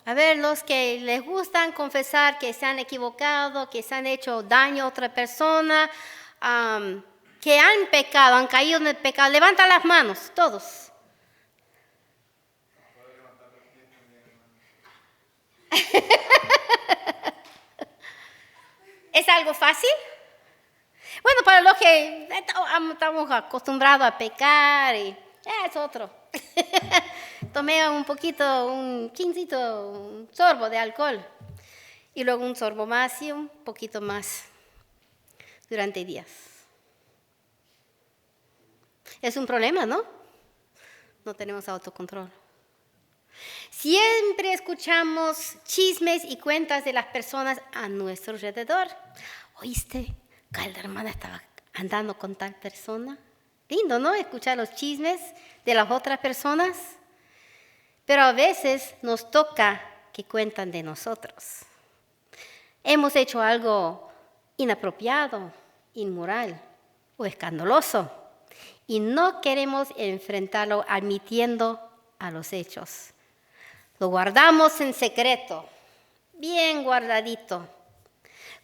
A ver, los que les gustan confesar que se han equivocado, que se han hecho daño a otra persona, que han pecado, han caído en el pecado, levanta las manos, todos. ¿Es algo fácil? Bueno, para los que estamos acostumbrados a pecar, y es otro. Tomé un poquito, un quincito, un sorbo de alcohol. Y luego un sorbo más y un poquito más durante días. Es un problema, ¿no? No tenemos autocontrol. Siempre escuchamos chismes y cuentas de las personas a nuestro alrededor. ¿Oíste? Que la hermana estaba andando con tal persona. Lindo, ¿no? Escuchar los chismes de las otras personas. Pero a veces nos toca que cuentan de nosotros. Hemos hecho algo inapropiado, inmoral o escandaloso y no queremos enfrentarlo admitiendo a los hechos. Lo guardamos en secreto, bien guardadito,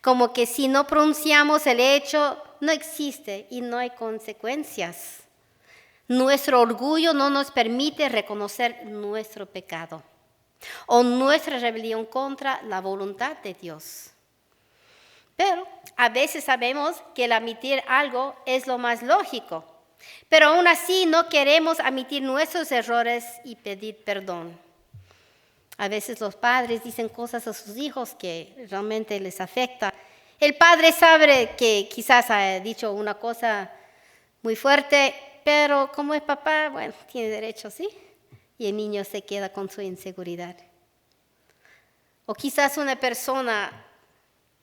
como que si no pronunciamos el hecho no existe y no hay consecuencias. Nuestro orgullo no nos permite reconocer nuestro pecado o nuestra rebelión contra la voluntad de Dios. Pero a veces sabemos que el admitir algo es lo más lógico, pero aún así no queremos admitir nuestros errores y pedir perdón. A veces los padres dicen cosas a sus hijos que realmente les afecta. El padre sabe que quizás ha dicho una cosa muy fuerte, pero como es papá, bueno, tiene derecho, ¿sí? Y el niño se queda con su inseguridad. O quizás una persona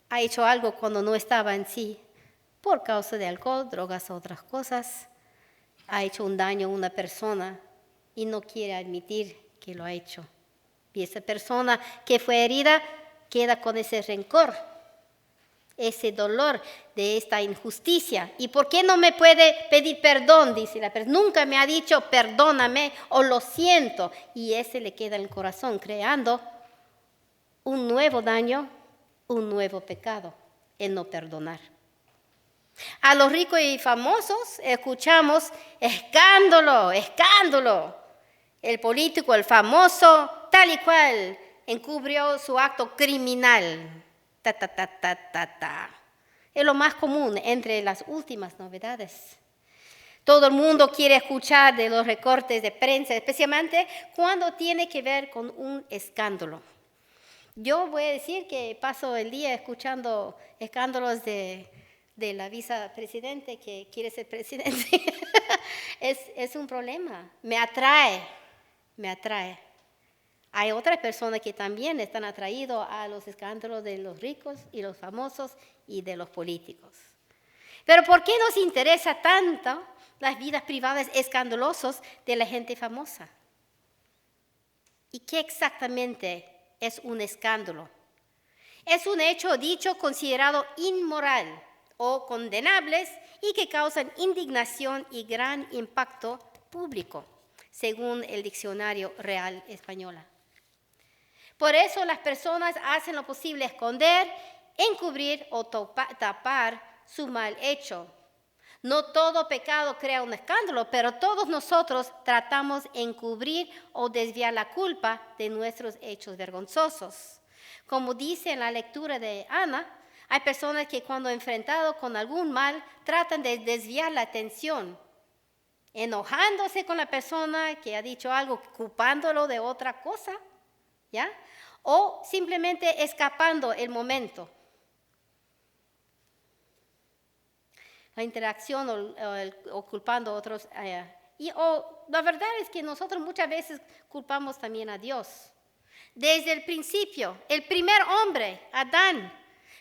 ha hecho algo cuando no estaba en sí, por causa de alcohol, drogas o otras cosas. Ha hecho un daño a una persona y no quiere admitir que lo ha hecho. Y esa persona que fue herida queda con ese rencor, ese dolor de esta injusticia. ¿Y por qué no me puede pedir perdón? Dice la persona. Nunca me ha dicho perdóname o lo siento. Y ese le queda en el corazón, creando un nuevo daño, un nuevo pecado, el no perdonar. A los ricos y famosos escuchamos escándalo, escándalo. El político, el famoso, tal y cual, encubrió su acto criminal. Es lo más común entre las últimas novedades. Todo el mundo quiere escuchar de los recortes de prensa, especialmente cuando tiene que ver con un escándalo. Yo voy a decir que paso el día escuchando escándalos de la vicepresidente que quiere ser presidente. Es un problema. Me atrae. Hay otras personas que también están atraídos a los escándalos de los ricos y los famosos y de los políticos. Pero ¿por qué nos interesa tanto las vidas privadas escandalosas de la gente famosa? ¿Y qué exactamente es un escándalo? Es un hecho dicho considerado inmoral o condenables y que causan indignación y gran impacto público, según el Diccionario Real Española. Por eso las personas hacen lo posible esconder, encubrir o tapar su mal hecho. No todo pecado crea un escándalo, pero todos nosotros tratamos de encubrir o desviar la culpa de nuestros hechos vergonzosos. Como dice en la lectura de Ana, hay personas que cuando enfrentados con algún mal tratan de desviar la atención, enojándose con la persona que ha dicho algo, culpándolo de otra cosa, ¿ya? O simplemente escapando el momento. La interacción o culpando a otros. La verdad es que nosotros muchas veces culpamos también a Dios. Desde el principio, el primer hombre, Adán,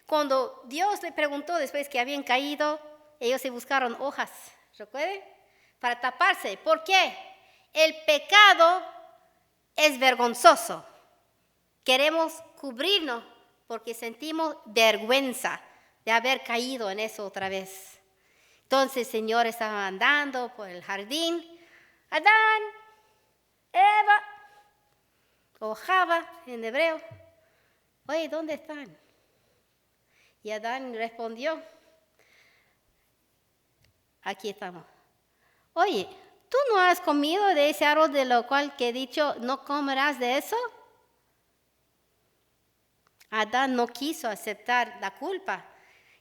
cuando Dios le preguntó después que habían caído, ellos se buscaron hojas, ¿recuerden? Para taparse. ¿Por qué? El pecado es vergonzoso. Queremos cubrirnos porque sentimos vergüenza de haber caído en eso otra vez. Entonces el Señor estaba andando por el jardín. Adán, Eva, o Java en hebreo. Oye, ¿dónde están? Y Adán respondió, aquí estamos. Oye, ¿tú no has comido de ese árbol de lo cual que he dicho, no comerás de eso? Adán no quiso aceptar la culpa.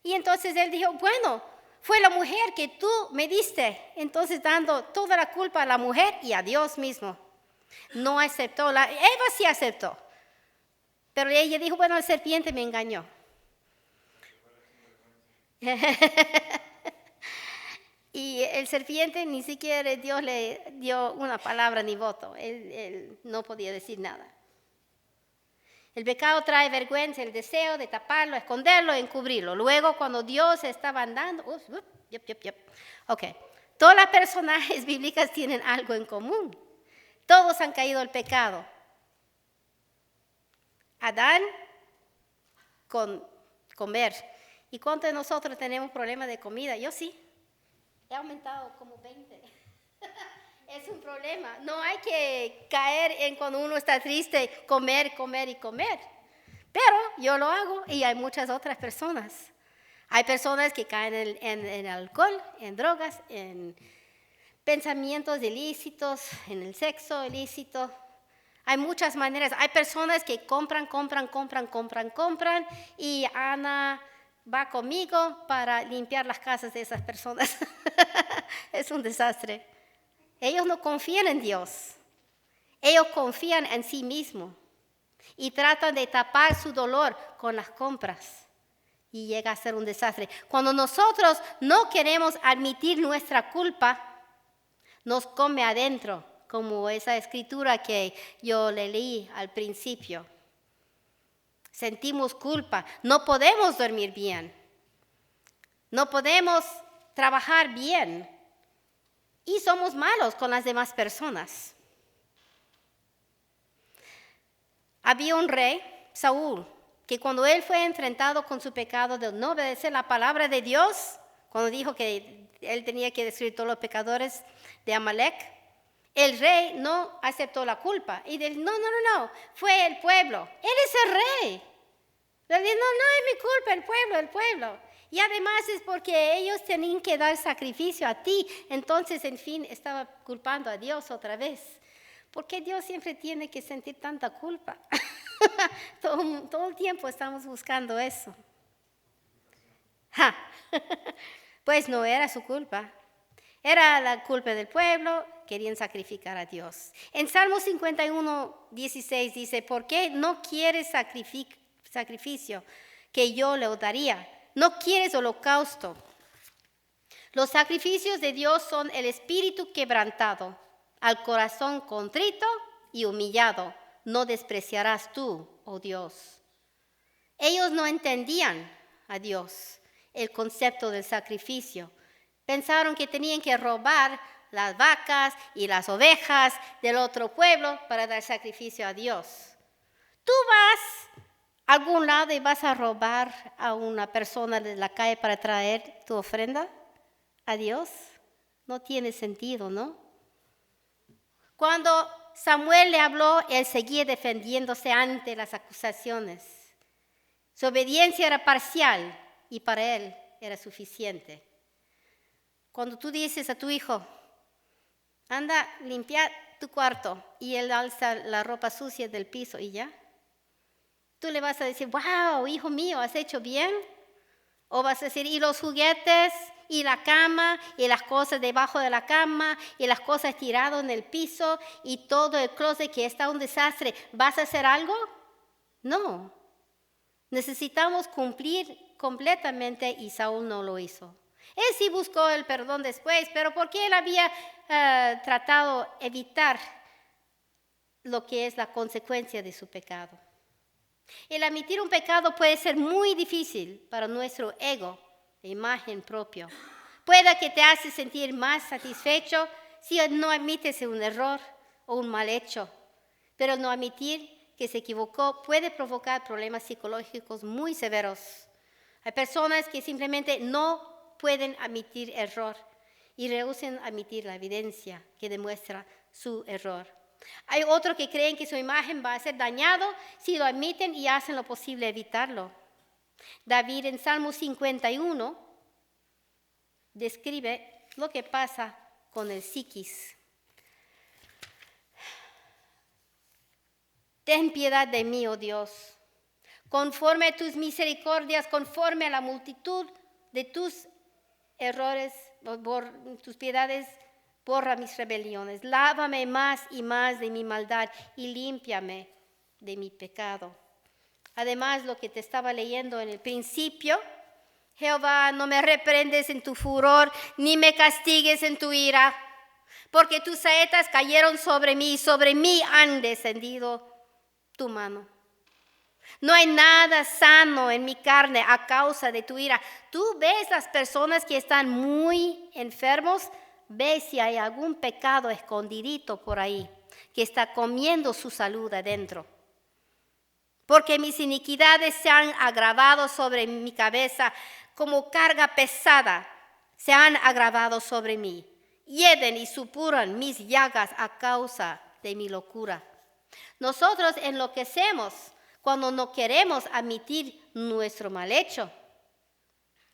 Y entonces él dijo, bueno, fue la mujer que tú me diste. Entonces dando toda la culpa a la mujer y a Dios mismo. No aceptó. Eva sí aceptó. Pero ella dijo, bueno, la serpiente me engañó. Y el serpiente ni siquiera Dios le dio una palabra ni voto. Él no podía decir nada. El pecado trae vergüenza, el deseo de taparlo, esconderlo, encubrirlo. Luego, cuando Dios estaba andando, Ok, todas las personajes bíblicas tienen algo en común. Todos han caído al pecado. Adán con comer. ¿Y cuántos de nosotros tenemos problemas de comida? Yo sí. He aumentado como 20. Es un problema. No hay que caer en cuando uno está triste, comer. Pero yo lo hago y hay muchas otras personas. Hay personas que caen en alcohol, en drogas, en pensamientos ilícitos, en el sexo ilícito. Hay muchas maneras. Hay personas que compran y Ana va conmigo para limpiar las casas de esas personas. Es un desastre. Ellos no confían en Dios. Ellos confían en sí mismos y tratan de tapar su dolor con las compras y llega a ser un desastre. Cuando nosotros no queremos admitir nuestra culpa, nos come adentro, como esa escritura que yo le leí al principio. Sentimos culpa, no podemos dormir bien, no podemos trabajar bien y somos malos con las demás personas. Había un rey, Saúl, que cuando él fue enfrentado con su pecado de no obedecer la palabra de Dios, cuando dijo que él tenía que destruir todos los pecadores de Amalek, el rey no aceptó la culpa y dijo, no, fue el pueblo, él es el rey. Le dijo, no es mi culpa, el pueblo. Y además es porque ellos tenían que dar sacrificio a ti, entonces en fin estaba culpando a Dios otra vez. ¿Por qué Dios siempre tiene que sentir tanta culpa? Todo el tiempo estamos buscando eso. Pues no era su culpa. Era la culpa del pueblo, querían sacrificar a Dios. En Salmo 51, 16 dice, ¿por qué no quieres sacrificio que yo le daría? No quieres holocausto. Los sacrificios de Dios son el espíritu quebrantado, al corazón contrito y humillado. No despreciarás tú, oh Dios. Ellos no entendían a Dios el concepto del sacrificio. Pensaron que tenían que robar las vacas y las ovejas del otro pueblo para dar sacrificio a Dios. Tú vas a algún lado y vas a robar a una persona de la calle para traer tu ofrenda a Dios. No tiene sentido, ¿no? Cuando Samuel le habló, él seguía defendiéndose ante las acusaciones. Su obediencia era parcial y para él era suficiente. Cuando tú dices a tu hijo, anda, limpia tu cuarto, y él alza la ropa sucia del piso y ya, tú le vas a decir, wow, hijo mío, ¿has hecho bien? O vas a decir, y los juguetes, y la cama, y las cosas debajo de la cama, y las cosas tiradas en el piso, y todo el closet que está un desastre, ¿vas a hacer algo? No. Necesitamos cumplir completamente y Saúl no lo hizo. Él sí buscó el perdón después, pero porque él había tratado de evitar lo que es la consecuencia de su pecado. El admitir un pecado puede ser muy difícil para nuestro ego, de imagen propia. Puede que te hace sentir más satisfecho si no admites un error o un mal hecho, pero no admitir que se equivocó puede provocar problemas psicológicos muy severos. Hay personas que simplemente no pueden admitir error y rehúsan admitir la evidencia que demuestra su error. Hay otros que creen que su imagen va a ser dañado si lo admiten y hacen lo posible evitarlo. David en Salmo 51 describe lo que pasa con el psiquis. Ten piedad de mí, oh Dios, conforme a tus misericordias, conforme a la multitud de tus errores, tus piedades, borra mis rebeliones. Lávame más y más de mi maldad y límpiame de mi pecado. Además, lo que te estaba leyendo en el principio, Jehová, no me reprendes en tu furor, ni me castigues en tu ira, porque tus saetas cayeron sobre mí han descendido tu mano. No hay nada sano en mi carne a causa de tu ira. Tú ves las personas que están muy enfermos, ves si hay algún pecado escondidito por ahí, que está comiendo su salud adentro. Porque mis iniquidades se han agravado sobre mi cabeza como carga pesada, se han agravado sobre mí. Hieden y supuran mis llagas a causa de mi locura. Nosotros enloquecemos cuando no queremos admitir nuestro mal hecho.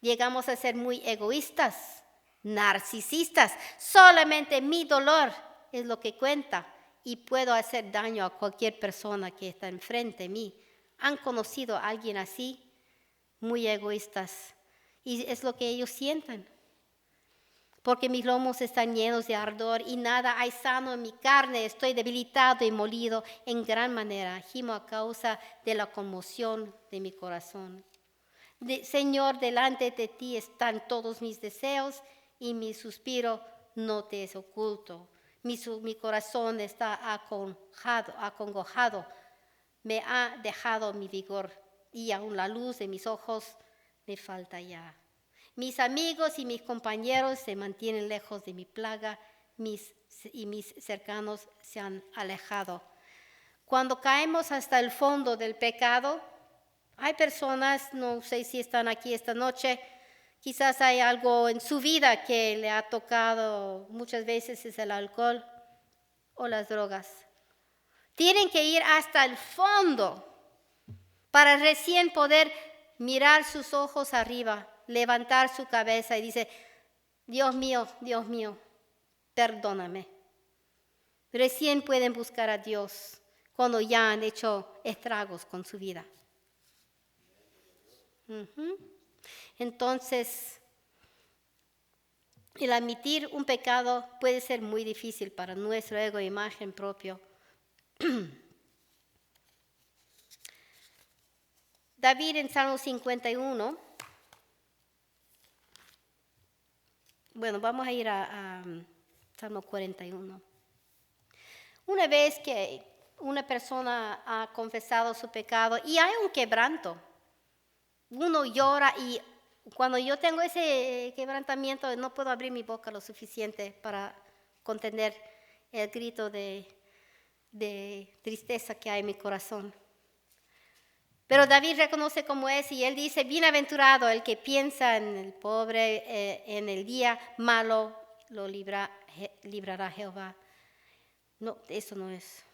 Llegamos a ser muy egoístas, narcisistas. Solamente mi dolor es lo que cuenta y puedo hacer daño a cualquier persona que está enfrente de mí. ¿Han conocido a alguien así? Muy egoístas. Y es lo que ellos sienten. Porque mis lomos están llenos de ardor y nada hay sano en mi carne. Estoy debilitado y molido en gran manera. Gimo a causa de la conmoción de mi corazón. Señor, delante de ti están todos mis deseos y mi suspiro no te es oculto. Mi corazón está acongojado. Me ha dejado mi vigor y aún la luz de mis ojos me falta ya. Mis amigos y mis compañeros se mantienen lejos de mi plaga y mis cercanos se han alejado. Cuando caemos hasta el fondo del pecado, hay personas, no sé si están aquí esta noche, quizás hay algo en su vida que le ha tocado, muchas veces es el alcohol o las drogas. Tienen que ir hasta el fondo para recién poder mirar sus ojos arriba, levantar su cabeza y dice, Dios mío, perdóname. Recién pueden buscar a Dios cuando ya han hecho estragos con su vida. Entonces, el admitir un pecado puede ser muy difícil para nuestro ego e imagen propio. David en Salmo 51, bueno, vamos a ir a Salmo 41. Una vez que una persona ha confesado su pecado y hay un quebranto, uno llora y cuando yo tengo ese quebrantamiento no puedo abrir mi boca lo suficiente para contener el grito de tristeza que hay en mi corazón. Pero David reconoce cómo es y él dice, bienaventurado el que piensa en el pobre, en el día malo lo librará Jehová. No, eso no es.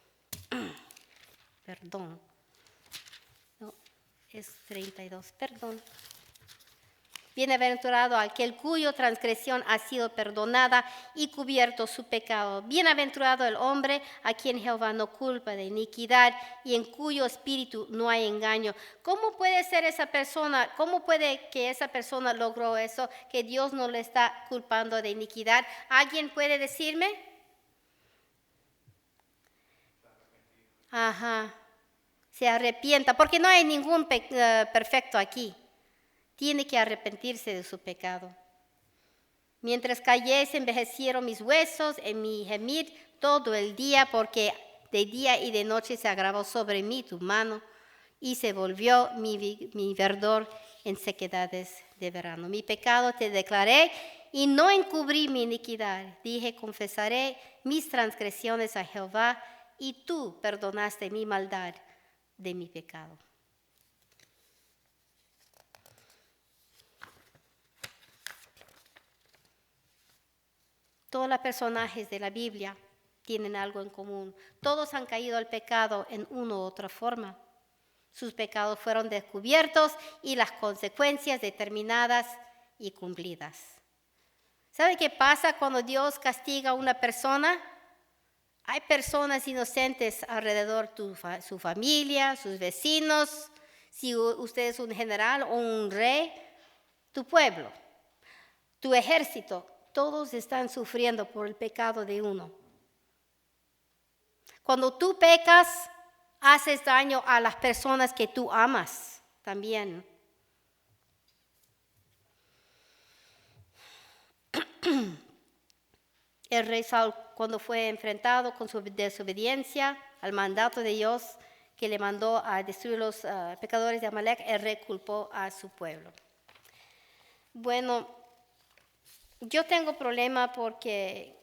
Perdón. No, es 32, perdón. Bienaventurado aquel cuya transgresión ha sido perdonada y cubierto su pecado. Bienaventurado el hombre a quien Jehová no culpa de iniquidad y en cuyo espíritu no hay engaño. ¿Cómo puede ser esa persona? ¿Cómo puede que esa persona logró eso? Que Dios no le está culpando de iniquidad. ¿Alguien puede decirme? Se arrepienta, porque no hay ningún perfecto aquí. Tiene que arrepentirse de su pecado. Mientras callé, se envejecieron mis huesos en mi gemir todo el día, porque de día y de noche se agravó sobre mí tu mano y se volvió mi verdor en sequedades de verano. Mi pecado te declaré y no encubrí mi iniquidad. Dije, confesaré mis transgresiones a Jehová y tú perdonaste mi maldad de mi pecado. Todos los personajes de la Biblia tienen algo en común. Todos han caído al pecado en una u otra forma. Sus pecados fueron descubiertos y las consecuencias determinadas y cumplidas. ¿Sabe qué pasa cuando Dios castiga a una persona? Hay personas inocentes alrededor, su familia, sus vecinos, si usted es un general o un rey, tu pueblo, tu ejército, todos están sufriendo por el pecado de uno. Cuando tú pecas, haces daño a las personas que tú amas también. El rey Saúl, cuando fue enfrentado con su desobediencia al mandato de Dios que le mandó a destruir los pecadores de Amalek, el rey culpó a su pueblo. Bueno, yo tengo problema porque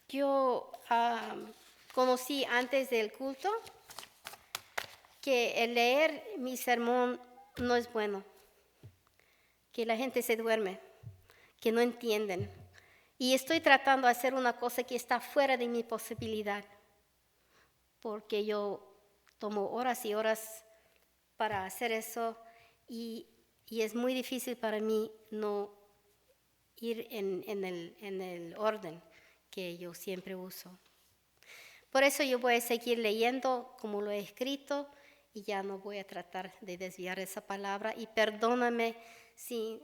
yo conocí antes del culto que el leer mi sermón no es bueno, que la gente se duerme, que no entienden. Y estoy tratando de hacer una cosa que está fuera de mi posibilidad, porque yo tomo horas y horas para hacer eso y es muy difícil para mí no ir en el orden que yo siempre uso. Por eso yo voy a seguir leyendo como lo he escrito y ya no voy a tratar de desviar esa palabra. Y perdóname si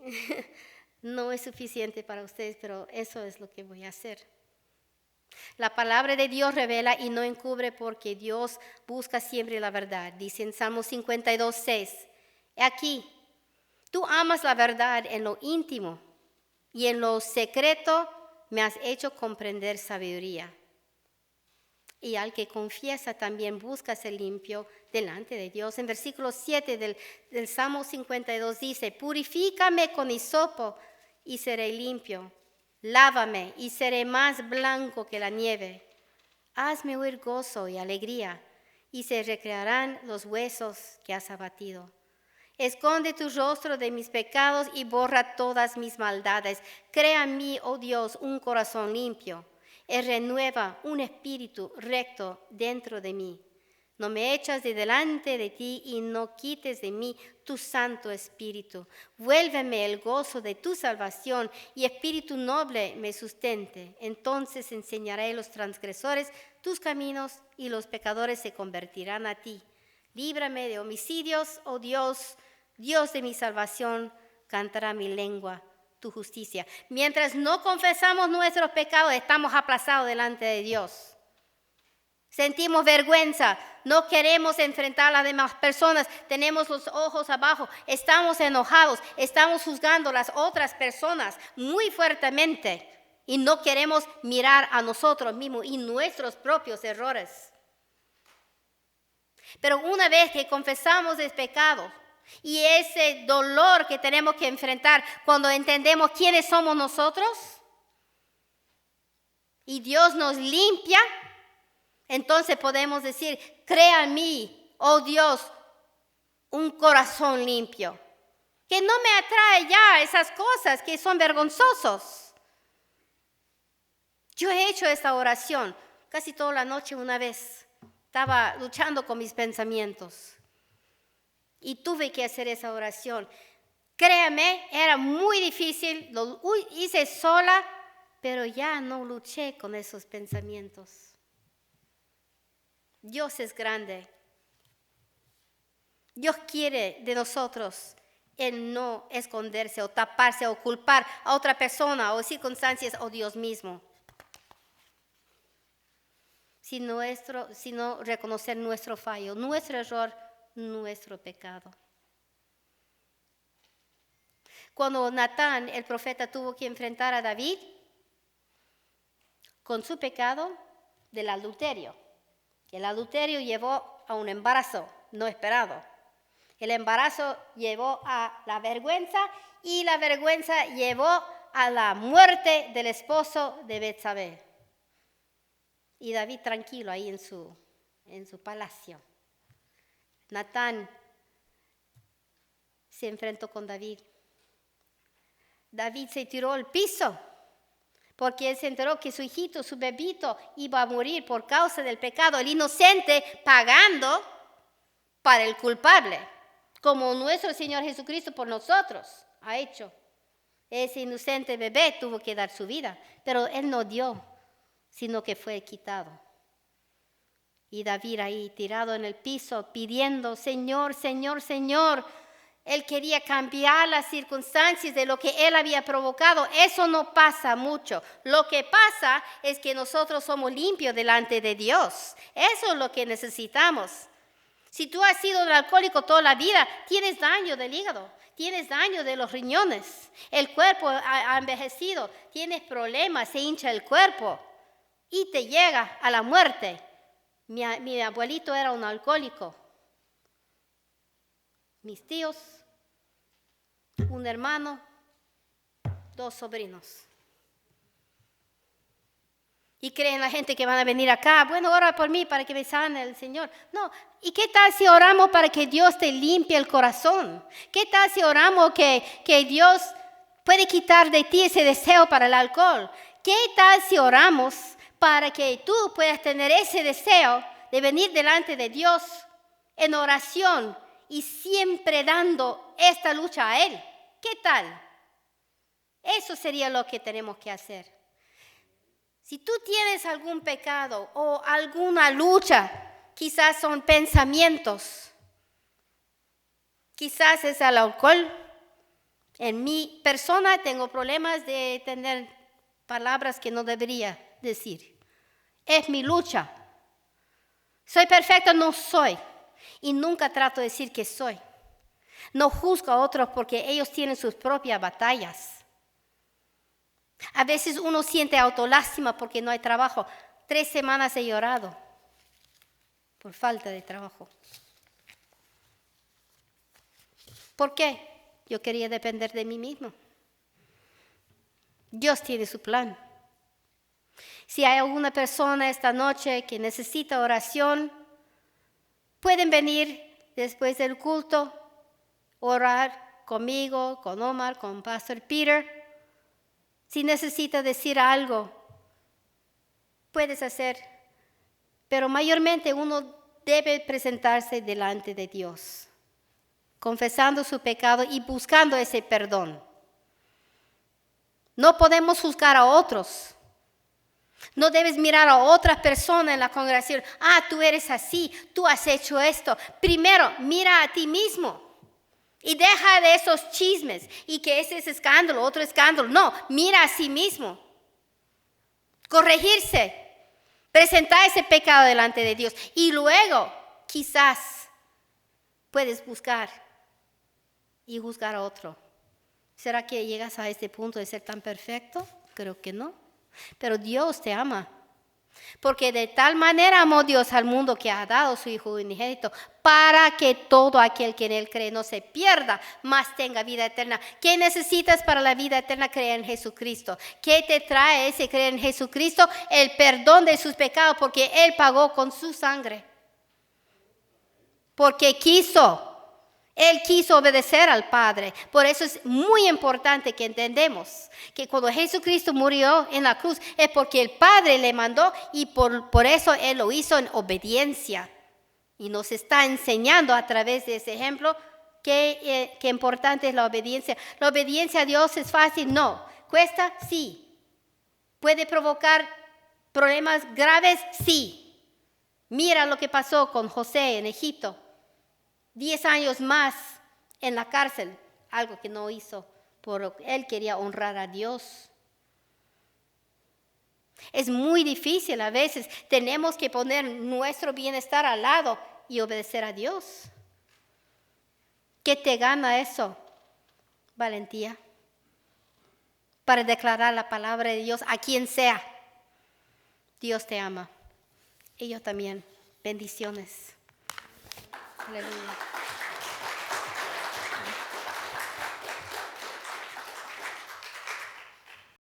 no es suficiente para ustedes, pero eso es lo que voy a hacer. La palabra de Dios revela y no encubre porque Dios busca siempre la verdad. Dice en Salmo 52:6, aquí, tú amas la verdad en lo íntimo y en lo secreto me has hecho comprender sabiduría. Y al que confiesa también busca ser limpio delante de Dios. En versículo 7 del Salmo 52 dice, purifícame con hisopo y seré limpio. Lávame y seré más blanco que la nieve. Hazme oír gozo y alegría y se recrearán los huesos que has abatido. Esconde tu rostro de mis pecados y borra todas mis maldades. Crea en mí, oh Dios, un corazón limpio. Y renueva un espíritu recto dentro de mí. No me echas de delante de ti y no quites de mí tu Santo Espíritu. Vuélveme el gozo de tu salvación y espíritu noble me sustente. Entonces enseñaré a los transgresores tus caminos y los pecadores se convertirán a ti. Líbrame de homicidios, oh Dios, Dios de mi salvación, cantará mi lengua tu justicia. Mientras no confesamos nuestros pecados, estamos aplazados delante de Dios. Sentimos vergüenza, no queremos enfrentar a las demás personas, tenemos los ojos abajo, estamos enojados, estamos juzgando a las otras personas muy fuertemente y no queremos mirar a nosotros mismos y nuestros propios errores. Pero una vez que confesamos el pecado, y ese dolor que tenemos que enfrentar cuando entendemos quiénes somos nosotros y Dios nos limpia, entonces podemos decir, crea en mí, oh Dios, un corazón limpio. Que no me atrae ya esas cosas que son vergonzosos. Yo he hecho esta oración casi toda la noche una vez. Estaba luchando con mis pensamientos. Y tuve que hacer esa oración. Créame, era muy difícil, lo hice sola, pero ya no luché con esos pensamientos. Dios es grande. Dios quiere de nosotros el no esconderse o taparse o culpar a otra persona o circunstancias o Dios mismo. Sino reconocer nuestro fallo, nuestro error, nuestro pecado. Cuando Natán, el profeta, tuvo que enfrentar a David con su pecado del adulterio. El adulterio llevó a un embarazo no esperado. El embarazo llevó a la vergüenza y la vergüenza llevó a la muerte del esposo de Betsabé. Y David tranquilo ahí en su palacio. Natán se enfrentó con David. David se tiró al piso porque él se enteró que su hijito, su bebito, iba a morir por causa del pecado. El inocente pagando para el culpable, como nuestro Señor Jesucristo por nosotros ha hecho. Ese inocente bebé tuvo que dar su vida, pero él no dio, sino que fue quitado. Y David ahí tirado en el piso pidiendo, Señor, Señor, Señor. Él quería cambiar las circunstancias de lo que él había provocado. Eso no pasa mucho. Lo que pasa es que nosotros somos limpios delante de Dios. Eso es lo que necesitamos. Si tú has sido un alcohólico toda la vida, tienes daño del hígado, tienes daño de los riñones, el cuerpo ha envejecido, tienes problemas, se hincha el cuerpo y te llega a la muerte. Mi abuelito era un alcohólico. Mis tíos, un hermano, 2 sobrinos. Y creen la gente que van a venir acá, bueno, ora por mí para que me sane el Señor. No, ¿y qué tal si oramos para que Dios te limpie el corazón? ¿Qué tal si oramos que Dios puede quitar de ti ese deseo para el alcohol? ¿Qué tal si oramos para que tú puedas tener ese deseo de venir delante de Dios en oración y siempre dando esta lucha a Él? ¿Qué tal? Eso sería lo que tenemos que hacer. Si tú tienes algún pecado o alguna lucha, quizás son pensamientos, quizás es el alcohol. En mi persona tengo problemas de tener palabras que no debería decir. Es mi lucha. ¿Soy perfecto? No soy. Y nunca trato de decir que soy. No juzgo a otros porque ellos tienen sus propias batallas. A veces uno siente autolástima porque no hay trabajo. 3 semanas he llorado por falta de trabajo. ¿Por qué? Yo quería depender de mí mismo. Dios tiene su plan. Si hay alguna persona esta noche que necesita oración, pueden venir después del culto, orar conmigo, con Omar, con Pastor Peter. Si necesitas decir algo, puedes hacer. Pero mayormente uno debe presentarse delante de Dios, confesando su pecado y buscando ese perdón. No podemos juzgar a otros. No debes mirar a otra persona en la congregación. Tú eres así, tú has hecho esto. Primero, mira a ti mismo. Y deja de esos chismes y que ese es escándalo, otro escándalo. No, mira a sí mismo. Corregirse, presentar ese pecado delante de Dios. Y luego, quizás, puedes buscar y juzgar a otro. ¿Será que llegas a este punto de ser tan perfecto? Creo que no. Pero Dios te ama. Porque de tal manera amó Dios al mundo que ha dado su Hijo unigénito para que todo aquel que en Él cree no se pierda, mas tenga vida eterna. ¿Qué necesitas para la vida eterna? Creer en Jesucristo. ¿Qué te trae ese creer en Jesucristo? El perdón de sus pecados, porque Él pagó con su sangre. Porque Él quiso obedecer al Padre. Por eso es muy importante que entendemos que cuando Jesucristo murió en la cruz es porque el Padre le mandó y por eso Él lo hizo en obediencia. Y nos está enseñando a través de ese ejemplo qué importante es la obediencia. ¿La obediencia a Dios es fácil? No. ¿Cuesta? Sí. ¿Puede provocar problemas graves? Sí. Mira lo que pasó con José en Egipto. 10 años más en la cárcel, algo que no hizo, porque él quería honrar a Dios. Es muy difícil a veces, tenemos que poner nuestro bienestar al lado y obedecer a Dios. ¿Qué te gana eso? Valentía. Para declarar la palabra de Dios a quien sea. Dios te ama. Y yo también. Bendiciones. Aleluya.